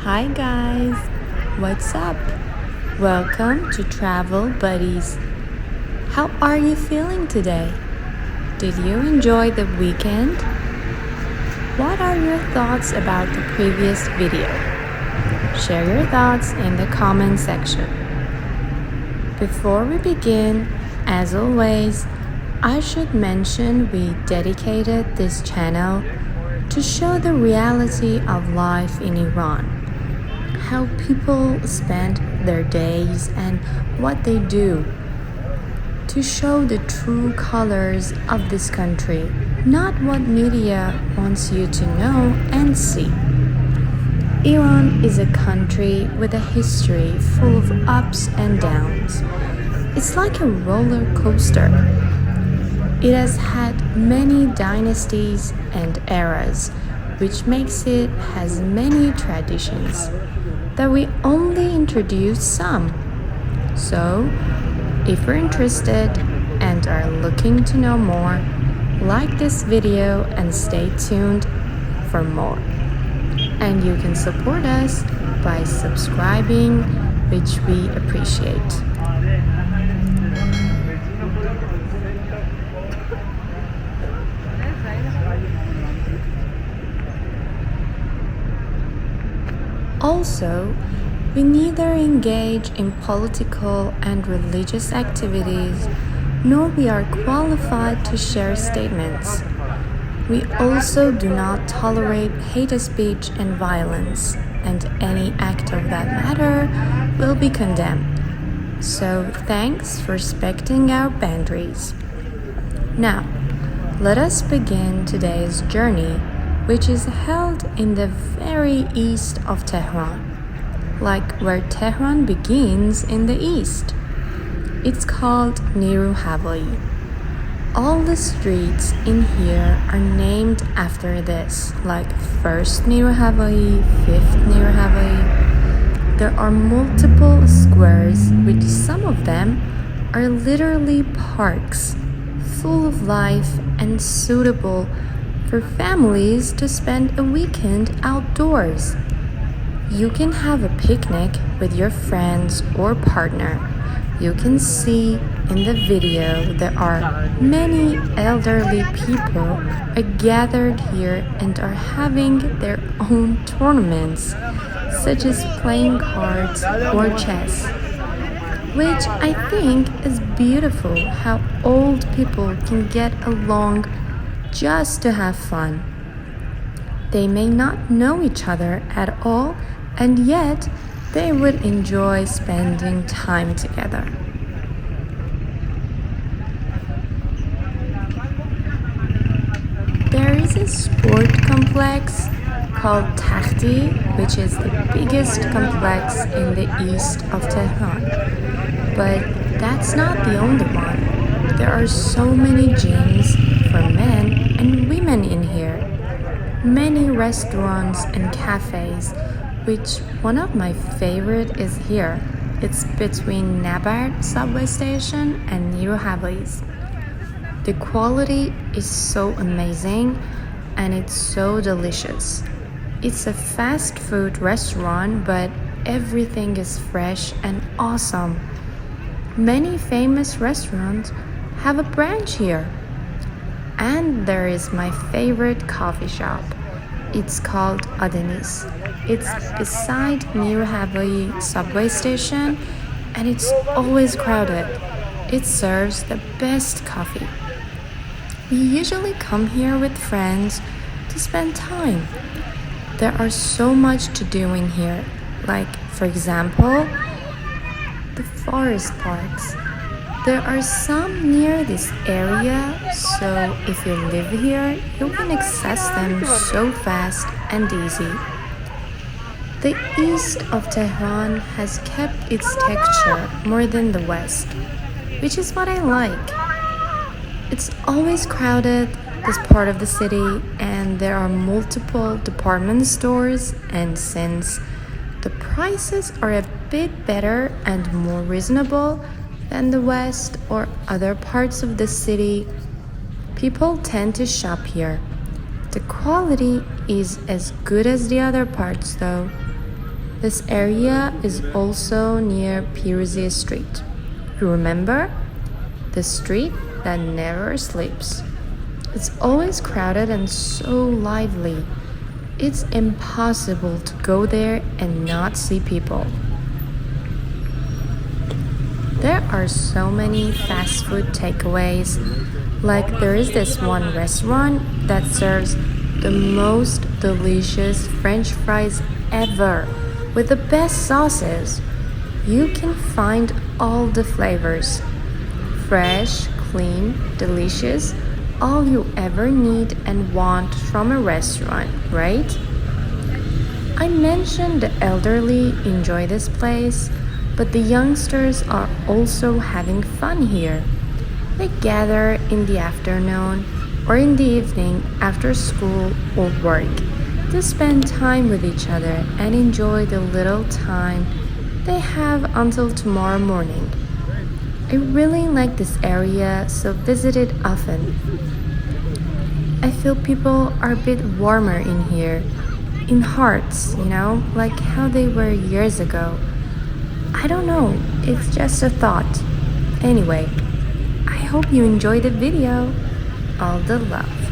Hi guys, what's up? Welcome to Travel Buddies. How are you feeling today? Did you enjoy the weekend? What are your thoughts about the previous video? Share your thoughts in the comment section. Before we begin, as always, I should mention we dedicated this channel to show the reality of life in Iran, how people spend their days and what they do, to show the true colors of this country, not what media wants you to know and see. Iran is a country with a history full of ups and downs. It's like a roller coaster. It has had many dynasties and eras, which makes it has many traditions that we only introduce some. So, if you're interested and are looking to know more, like this video and stay tuned for more. And you can support us by subscribing, which we appreciate. Also, we neither engage in political and religious activities, nor we are qualified to share statements. We also do not tolerate hate speech and violence, and any act of that matter will be condemned. So, thanks for respecting our boundaries. Now, let us begin today's journey, which is held in the very east of Tehran, like where Tehran begins in the east. It's called Niru Havai. All the streets in here are named after this, like 1st Niru Havai, 5th Niru Havai. There are multiple squares, which some of them are literally parks, full of life and suitable for families to spend a weekend outdoors. You can have a picnic with your friends or partner. You can see in the video there are many elderly people are gathered here and are having their own tournaments, such as playing cards or chess, which I think is beautiful how old people can get along just to have fun. They may not know each other at all, and yet they would enjoy spending time together. There is a sport complex called Takhti, which is the biggest complex in the east of Tehran. But that's not the only one. There are so many gyms for men and women in here. Many restaurants and cafes, which one of my favorite is here. It's between Nabard subway station and Niru Havai's. The quality is so amazing and it's so delicious. It's a fast food restaurant, but everything is fresh and awesome. Many famous restaurants have a branch here. And there is my favorite coffee shop. It's called Adenis. It's beside Niru Havai subway station and it's always crowded. It serves the best coffee. We usually come here with friends to spend time. There are so much to do in here, like for example, the forest parks. There are some near this area, so if you live here, you can access them so fast and easy. The east of Tehran has kept its texture more than the west, which is what I like. It's always crowded, this part of the city, and there are multiple department stores, and since the prices are a bit better and more reasonable than the west or other parts of the city, people tend to shop here. The quality is as good as the other parts though. This area is also near Pirzia Street. You remember? The street that never sleeps. It's always crowded and so lively. It's impossible to go there and not see people. There are so many fast food takeaways. Like there is this one restaurant that serves the most delicious French fries ever with the best sauces. You can find all the flavors. Fresh, clean, delicious, all you ever need and want from a restaurant, right? I mentioned the elderly enjoy this place, but the youngsters are also having fun here. They gather in the afternoon or in the evening after school or work to spend time with each other and enjoy the little time they have until tomorrow morning. I really like this area, so visit it often. I feel people are a bit warmer in here, in hearts, like how they were years ago. I don't know, it's just a thought. Anyway, I hope you enjoyed the video. All the love.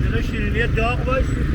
جلو شیرینی داغ باشید.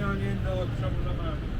Yani daha akşamına